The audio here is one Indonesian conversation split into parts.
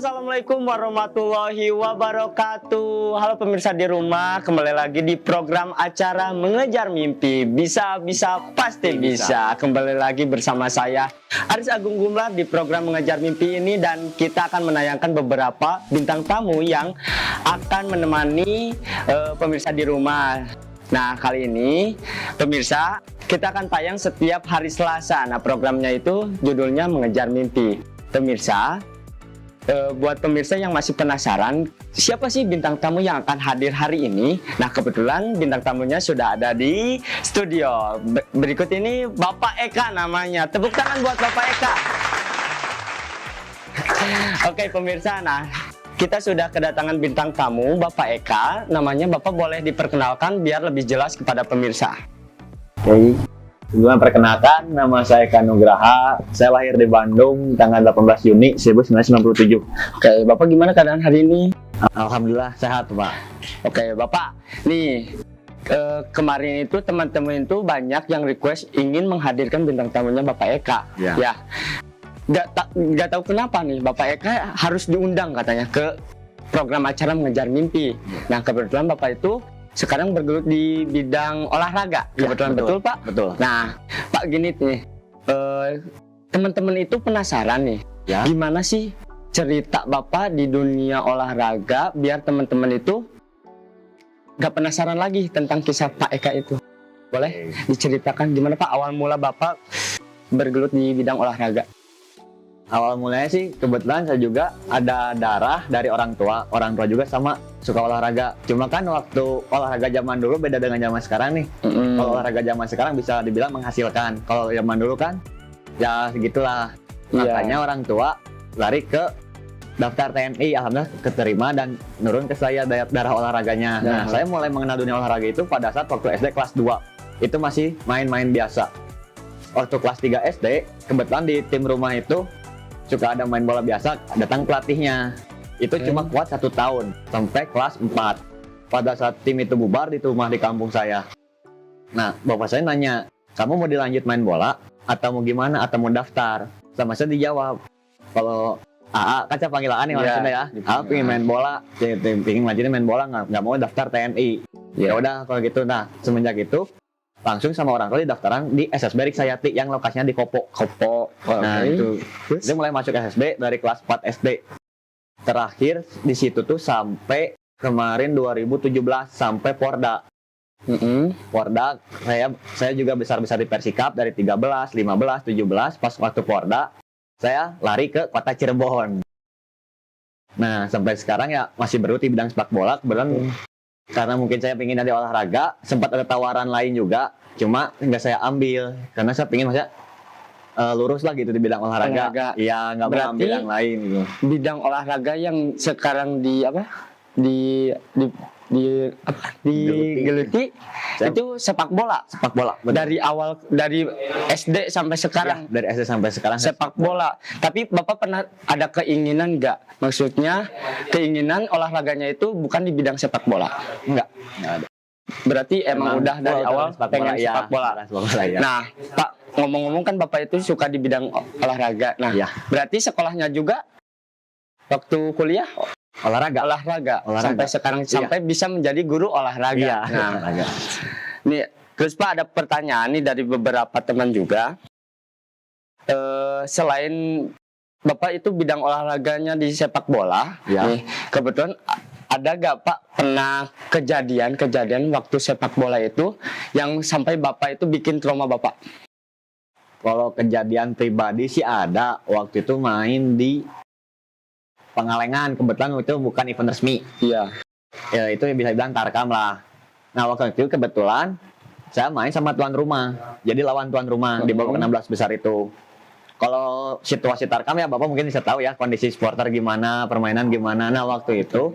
Assalamualaikum warahmatullahi wabarakatuh. Halo pemirsa di rumah, kembali lagi di program acara Mengejar Mimpi. Bisa pasti bisa. Kembali lagi bersama saya Aris Agung Gumelar di program Mengejar Mimpi ini, dan kita akan menayangkan beberapa bintang tamu yang akan menemani pemirsa di rumah. Nah, kali ini pemirsa, kita akan tayang setiap hari Selasa. Nah, programnya itu judulnya Mengejar Mimpi. Pemirsa, buat pemirsa yang masih penasaran, siapa sih bintang tamu yang akan hadir hari ini? Nah, kebetulan bintang tamunya sudah ada di studio. Berikut ini Bapak Eka namanya. Tepuk tangan buat Bapak Eka. Oke pemirsa, nah kita sudah kedatangan bintang tamu Bapak Eka. Namanya Bapak boleh diperkenalkan biar lebih jelas kepada pemirsa. Oke, sebelumnya perkenalkan, nama saya Eka Nugraha. Saya lahir di Bandung tanggal 18 Juni 1997. Oke, Bapak gimana keadaan hari ini? Alhamdulillah sehat, Pak. Oke, Bapak, nih kemarin itu teman-teman itu banyak yang request ingin menghadirkan bintang tamunya Bapak Eka. Ya. Gak tahu kenapa nih Bapak Eka harus diundang katanya ke program acara Mengejar Mimpi. Nah, kebetulan Bapak itu sekarang bergelut di bidang olahraga. Kebetulan betul Pak? Betul. Nah, Pak gini nih, teman-teman itu penasaran nih, gimana sih cerita Bapak di dunia olahraga biar teman-teman itu gak penasaran lagi tentang kisah Pak Eka itu. Boleh diceritakan gimana Pak awal mula Bapak bergelut di bidang olahraga? Awal mulanya sih kebetulan saya juga ada darah dari orang tua. Orang tua juga sama suka olahraga. Cuma kan waktu olahraga zaman dulu beda dengan zaman sekarang nih. Kalau olahraga zaman sekarang bisa dibilang menghasilkan. Kalau zaman dulu kan ya segitulah. Makanya orang tua lari ke daftar TNI. Alhamdulillah keterima dan nurun ke saya darah olahraganya. Nah, saya mulai mengenal dunia olahraga itu pada saat waktu SD kelas 2. Itu masih main-main biasa. Waktu kelas 3 SD, kebetulan di tim rumah itu suka ada main bola biasa, datang pelatihnya. Itu cuma kuat 1 tahun sampai kelas 4. Pada saat tim itu bubar di rumah di kampung saya. Nah, bapak saya nanya, kamu mau dilanjut main bola atau mau gimana, atau mau daftar? Sama saya dijawab, kalau AA, kan saya panggil AA nih orang Sunda ya. AA pengen main bola, pengen lanjutin main bola, nggak mau daftar TNI. Ya udah kalau gitu. Nah, semenjak itu langsung sama orang tua daftaran di SSB Riksayati yang lokasinya di Kopo. Nah, itu dia mulai masuk SSB dari kelas 4 SD. Terakhir di situ tuh sampai kemarin 2017 sampai Porda. Porda saya juga besar di Persikap dari 13, 15, 17. Pas waktu Porda saya lari ke kota Cirebon. Nah, sampai sekarang ya masih bergelut di bidang sepak bola. Kebetulan karena mungkin saya pengen ada olahraga, sempat ada tawaran lain juga, cuma nggak saya ambil karena saya pengen lurus lah gitu di bidang olahraga. Iya, nggak mau ambil yang lain gitu. Bidang olahraga yang sekarang digeluti itu sepak bola. Sepak bola. Betul. Dari awal dari SD sampai sekarang. Ya, dari SD sampai sekarang sepak bola. Tapi Bapak pernah ada keinginan nggak? Maksudnya keinginan olahraganya itu bukan di bidang sepak bola? Nggak ada. Berarti emang udah dari awal pengen sepak bola. Ya. Nah, Pak, ngomong-ngomong kan Bapak itu suka di bidang olahraga. Nah, berarti sekolahnya juga waktu kuliah olahraga. Sampai sekarang sampai bisa menjadi guru olahraga. Nah, nih terus Pak ada pertanyaan nih dari beberapa teman juga. Selain Bapak itu bidang olahraganya di sepak bola, nih, kebetulan ada gak Pak pernah kejadian waktu sepak bola itu yang sampai Bapak itu bikin trauma Bapak? Kalau kejadian pribadi sih ada. Waktu itu main di Pengalengan, kebetulan itu bukan event resmi. Ya, itu bisa dibilang tarkam lah. Nah, waktu itu kebetulan saya main sama tuan rumah. Jadi lawan tuan rumah di babak 16 besar itu. Kalau situasi tarkam ya Bapak mungkin bisa tahu ya kondisi supporter gimana, permainan gimana. Nah, waktu itu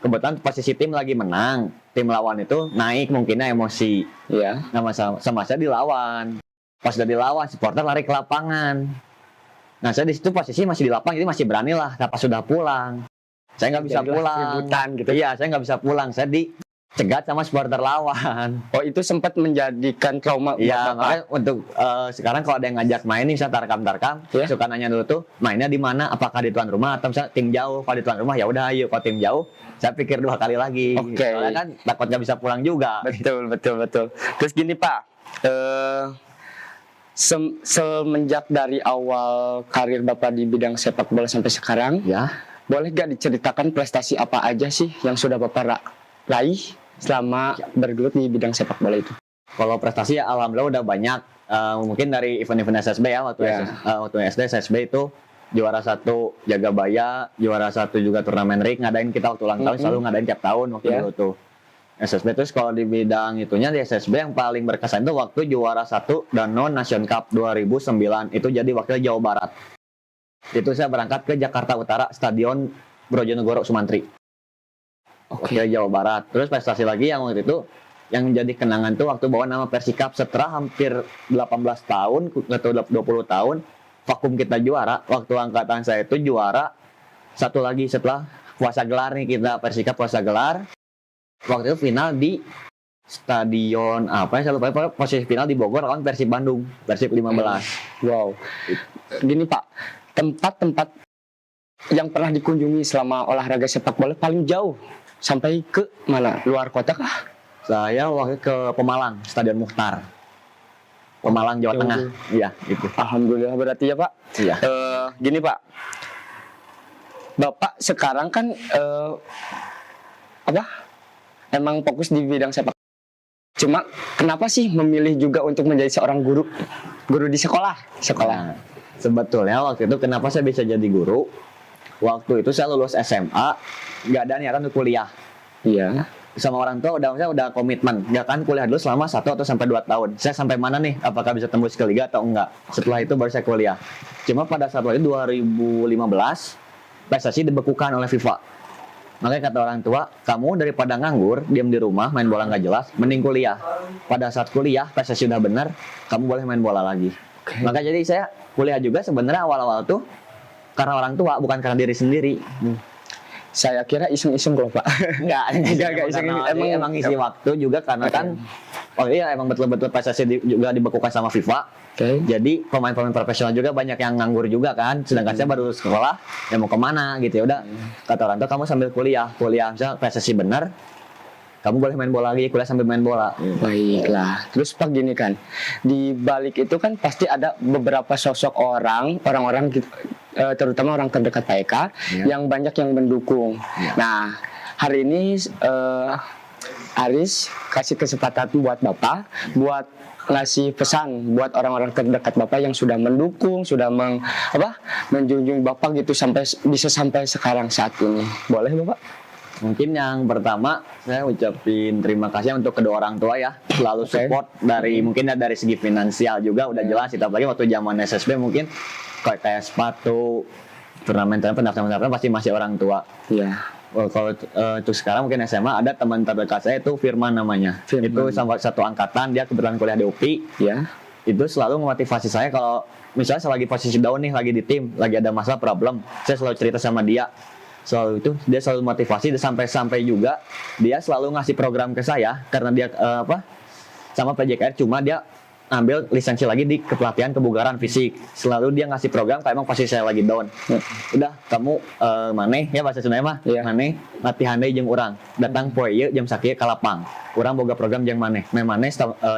kebetulan posisi tim lagi menang. Tim lawan itu naik mungkinnya emosi. Ya. Nah, sama saya dilawan. Pas udah dilawan, supporter lari ke lapangan. Nah, saya di situ posisi masih di lapangan, jadi masih berani lah. Nah, pas sudah pulang, saya nggak bisa pulang. Gitu. Iya, saya nggak bisa pulang. Saya cegat sama supporter lawan. Oh, itu sempat menjadikan trauma buat Iya, Bapak. makanya untuk sekarang kalau ada yang ngajak main nih, misalnya tarkam, Ya. suka nanya dulu tuh mainnya di mana, apakah di tuan rumah atau misalnya tim jauh. Kalau di tuan rumah ya udah ayo, kalau tim jauh saya pikir 2 kali lagi. Oke. Soalnya kan takut nggak bisa pulang juga. Betul. Terus gini Pak, semenjak dari awal karir Bapak di bidang sepak bola sampai sekarang, Ya, boleh gak diceritakan prestasi apa aja sih yang sudah Bapak raih selama bergelut di bidang sepak bola itu? kalau prestasi ya alhamdulillah udah banyak. Mungkin dari event-event SSB ya, waktu SD SSB itu juara 1 Jagabaya, juara 1 juga turnamen RIK, ngadain kita waktu ulang tahun selalu ngadain tiap tahun waktu dulu tuh. SSB. Terus kalau di bidang itunya di SSB yang paling berkesan itu waktu juara 1 Danone Nation Cup 2009, itu jadi wakil Jawa Barat. Itu saya berangkat ke Jakarta Utara, Stadion Brojonegoro Sumantri. Wakil Jawa Barat. Terus prestasi lagi yang waktu itu yang jadi kenangan tuh waktu bawa nama Persikap setelah hampir 18 tahun atau 20 tahun vakum kita juara. Waktu angkatan saya itu juara satu lagi setelah puasa gelar nih, kita Persikap puasa gelar. Waktu itu final di stadion apa ya, saya lupa, posisi final di Bogor lawan Persib Bandung, Persib 15. Wow. Gini Pak, tempat-tempat yang pernah dikunjungi selama olahraga sepak bola paling jauh sampai ke mana? Luar kota kah? Saya waktu ke Pemalang, Stadion Mukhtar. Pemalang, Jawa Tengah. Iya, itu. Alhamdulillah berarti ya Pak. Iya. Gini Pak, Bapak sekarang kan emang fokus di bidang sepak. Cuma kenapa sih memilih juga untuk menjadi seorang guru di sekolah? Nah, sebetulnya waktu itu kenapa saya bisa jadi guru? Waktu itu saya lulus SMA, nggak ada niatan untuk kuliah. Iya. Sama orang tua udah komitmen, nggak akan kuliah dulu selama 1 atau sampai 2 tahun. Saya sampai mana nih? Apakah bisa tembus ke liga atau enggak? Setelah itu baru saya kuliah. Cuma pada saat itu 2015 prestasi dibekukan oleh FIFA. Makanya kata orang tua, kamu daripada nganggur, diam di rumah, main bola nggak jelas, mending kuliah. Pada saat kuliah, prestasi udah benar, kamu boleh main bola lagi. Maka jadi saya kuliah juga sebenarnya awal-awal tuh karena orang tua, bukan karena diri sendiri. Saya kira iseng-iseng loh Pak. Enggak iseng. Emang isi waktu juga karena kan emang betul-betul prestasi juga dibekukan sama FIFA. Jadi pemain-pemain profesional juga banyak yang nganggur juga kan. Sedangkan saya baru sekolah, ya mau kemana gitu ya udah. Kata orang tua, kamu sambil kuliah misalnya prestasi benar, kamu boleh main bola lagi, kuliah sambil main bola. Baiklah. Terus Pak gini kan, di balik itu kan pasti ada beberapa sosok orang-orang gitu, terutama orang terdekat Pak Eka yang banyak yang mendukung. Nah, hari ini Aris kasih kesempatan buat Bapak buat ngasih pesan buat orang-orang terdekat Bapak yang sudah mendukung, sudah menjunjung Bapak gitu bisa sampai sekarang saat ini. Boleh Bapak? Mungkin yang pertama saya ucapin terima kasih untuk kedua orang tua ya, selalu support mungkin dari segi finansial juga udah jelas itu, apalagi waktu zaman SSB mungkin kayak sepatu, turnamen pendaftaran pasti masih orang tua. Iya. Kalau untuk sekarang mungkin SMA ada teman terdekat saya itu Firman namanya. Itu sama satu angkatan, dia kebetulan kuliah di UPI. Ya. Itu selalu memotivasi saya kalau misalnya saya lagi posisi down nih, lagi di tim, lagi ada masalah problem, saya selalu cerita sama dia. Selalu itu dia selalu motivasi, dan sampai juga dia selalu ngasih program ke saya karena dia sama PJKR, cuma dia ambil lisensi lagi di kepelatihan kebugaran fisik. Selalu dia ngasih program kalau emang posisi saya lagi down. Udah kamu maneh ya bahasa Sunda mah, maneh latihan deui jeung urang. Datang poe ieu jam sakieu ka lapang. Urang boga program jeung maneh. Maneh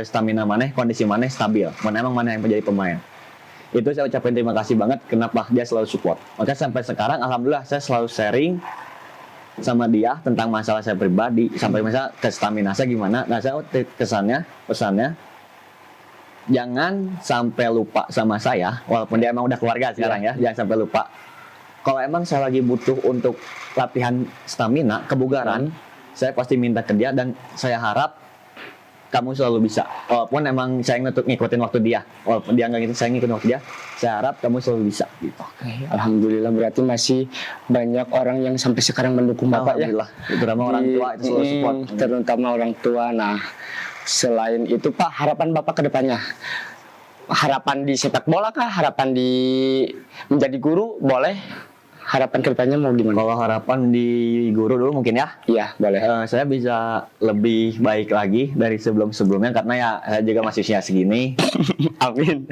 stamina maneh, kondisi maneh stabil. Mun emang maneh yang menjadi pemain. Itu saya ucapin terima kasih banget kenapa dia selalu support. Maka sampai sekarang alhamdulillah saya selalu sharing sama dia tentang masalah saya pribadi, sampai misalnya ke stamina saya gimana. Nah, saya pesannya jangan sampai lupa sama saya, walaupun dia emang udah keluarga sekarang ya, jangan sampai lupa. Kalau emang saya lagi butuh untuk latihan stamina, kebugaran, saya pasti minta ke dia, dan saya harap kamu selalu bisa. Walaupun emang saya ngikutin waktu dia, walaupun dia nggak saya ngikutin waktu dia, saya harap kamu selalu bisa. Gitu. Alhamdulillah, berarti masih banyak orang yang sampai sekarang mendukung Bapak ya. Alhamdulillah, terutama orang tua itu selalu support. Terutama orang tua. Nah, selain itu Pak, harapan Bapak ke depannya? Harapan di sepak bola kah? Harapan di menjadi guru? Boleh. harapan kedepannya mau gimana? Kalau harapan di guru dulu mungkin ya. Iya, boleh. Saya bisa lebih baik lagi dari sebelum-sebelumnya karena ya saya juga masih usia segini. Amin.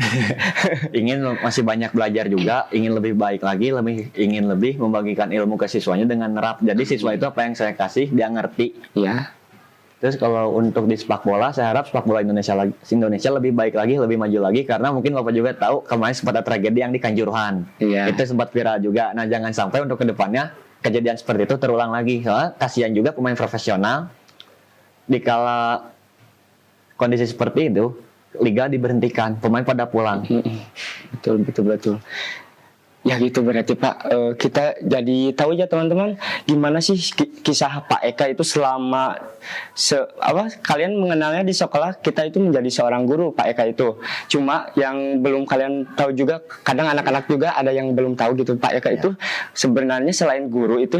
Ingin masih banyak belajar juga, ingin lebih baik lagi, ingin lebih membagikan ilmu ke siswanya dengan nerap. Jadi siswa itu apa yang saya kasih dia ngerti. Ya. Terus kalau untuk di sepak bola, saya harap sepak bola Indonesia lebih baik lagi, lebih maju lagi karena mungkin Bapak juga tahu kemarin sempat ada tragedi yang di Kanjuruhan. Iya. Itu sempat viral juga. Nah, jangan sampai untuk kedepannya kejadian seperti itu terulang lagi. Soalnya kasihan juga pemain profesional dikala kondisi seperti itu, liga diberhentikan, pemain pada pulang. Betul. Ya gitu berarti Pak, kita jadi tahu ya teman-teman gimana sih kisah Pak Eka itu selama kalian mengenalnya di sekolah kita itu menjadi seorang guru Pak Eka itu. Cuma yang belum kalian tahu juga, kadang anak-anak juga ada yang belum tahu gitu Pak Eka itu sebenarnya selain guru itu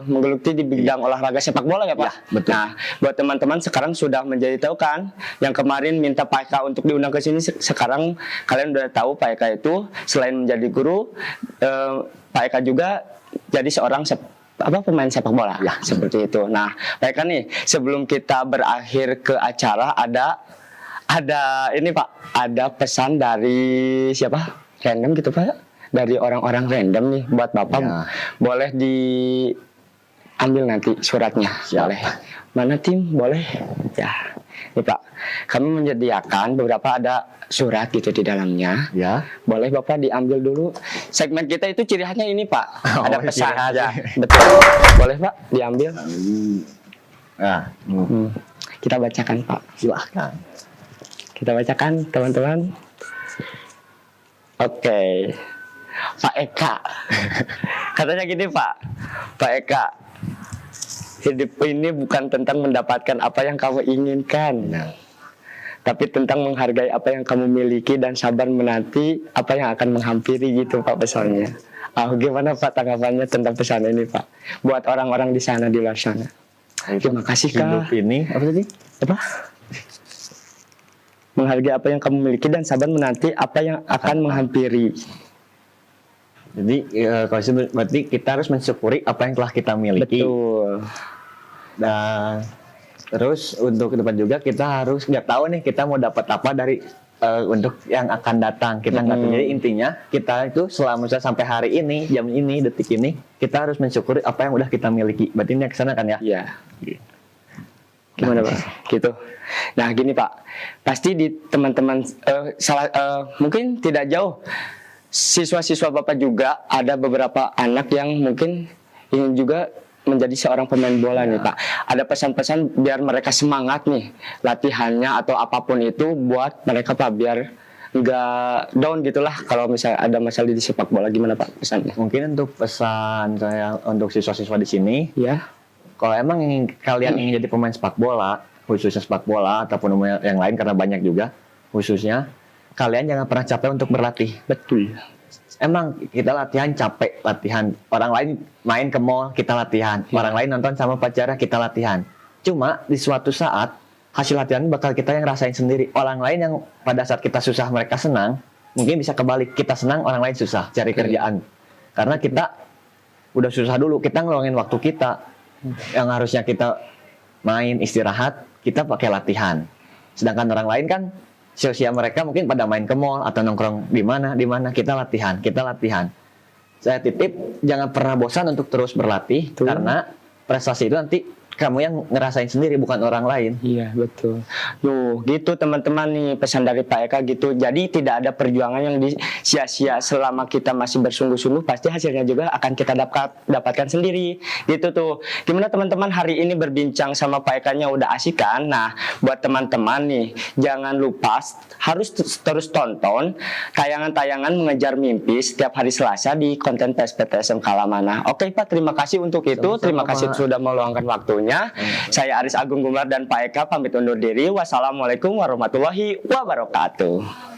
menggeluti di bidang olahraga sepak bola ya Pak. Ya, betul. Nah, buat teman-teman sekarang sudah menjadi tahu kan, yang kemarin minta Pak Eka untuk diundang ke sini, sekarang kalian udah tahu Pak Eka itu selain menjadi guru, Pak Eka juga jadi seorang pemain sepak bola. Ya, seperti itu. Nah, Pak Eka nih, sebelum kita berakhir ke acara ada ini Pak, ada pesan dari siapa? Random gitu Pak. Dari orang-orang random nih buat Bapak ya. Boleh diambil nanti suratnya. Siap. Boleh. Mana tim? Boleh. Ya. Nih Pak, kami menyediakan beberapa ada surat gitu di dalamnya. Ya. Boleh Bapak diambil dulu. Segmen kita itu ciri khasnya ini Pak. Ada pesan. Ya, betul. Boleh Pak diambil. Nah, kita bacakan Pak. Silahkan. Kita bacakan teman-teman. Oke. Pak Eka katanya gini Pak Eka, hidup ini bukan tentang mendapatkan apa yang kamu inginkan, tapi tentang menghargai apa yang kamu miliki dan sabar menanti apa yang akan menghampiri gitu Pak pesannya. Gimana Pak tanggapannya tentang pesan ini Pak buat orang-orang di sana di luar sana? Terima kasih Kak. Hidup ini apa tadi? Menghargai apa yang kamu miliki dan sabar menanti apa yang akan menghampiri. Jadi kalau berarti kita harus mensyukuri apa yang telah kita miliki. Betul. Dan terus untuk ke depan juga kita harus nggak tahu nih kita mau dapat apa dari untuk yang akan datang. Kita nggak tahu. Jadi intinya kita itu selama sampai hari ini, jam ini, detik ini, kita harus mensyukuri apa yang udah kita miliki. Berarti ini kesana kan ya? Iya. Gimana Pak? Gitu. Nah gini Pak, pasti di teman-teman mungkin tidak jauh. Siswa-siswa Bapak juga ada beberapa anak yang mungkin ingin juga menjadi seorang pemain bola nih Pak. Ada pesan-pesan biar mereka semangat nih latihannya atau apapun itu buat mereka Pak biar nggak down gitulah kalau misalnya ada masalah di sepak bola. Gimana Pak pesannya? Mungkin untuk pesan saya untuk siswa-siswa di sini ya, kalau emang kalian ingin jadi pemain sepak bola, khususnya sepak bola ataupun yang lain karena banyak juga khususnya, kalian jangan pernah capek untuk berlatih. Betul. Emang kita latihan capek, latihan. Orang lain main ke mall, kita latihan. Orang lain nonton sama pacarnya, kita latihan. Cuma di suatu saat, hasil latihan bakal kita yang rasain sendiri. Orang lain yang pada saat kita susah mereka senang, mungkin bisa kebalik. Kita senang, orang lain susah cari kerjaan. Karena kita udah susah dulu, kita ngeluangin waktu kita. Yang harusnya kita main, istirahat, kita pakai latihan. Sedangkan orang lain kan sia-sia mereka mungkin pada main ke mall atau nongkrong di mana kita latihan. Saya titip jangan pernah bosan untuk terus berlatih. Betul. Karena prestasi itu nanti kamu yang ngerasain sendiri bukan orang lain. Iya betul. Gitu teman-teman nih pesan dari Pak Eka gitu. Jadi tidak ada perjuangan yang sia-sia selama kita masih bersungguh-sungguh pasti hasilnya juga akan kita dapatkan sendiri. Gitu tuh. Gimana teman-teman hari ini berbincang sama Pak Eka-nya udah asik kan? Nah buat teman-teman nih jangan lupa harus terus tonton tayangan-tayangan mengejar mimpi setiap hari Selasa di konten PSPTSM Kalamana. Oke Pak, terima kasih untuk itu. Sama-sama, terima kasih sudah meluangkan waktunya. Saya Aris Agung Gumelar dan Pak Eka pamit undur diri. Wassalamualaikum warahmatullahi wabarakatuh.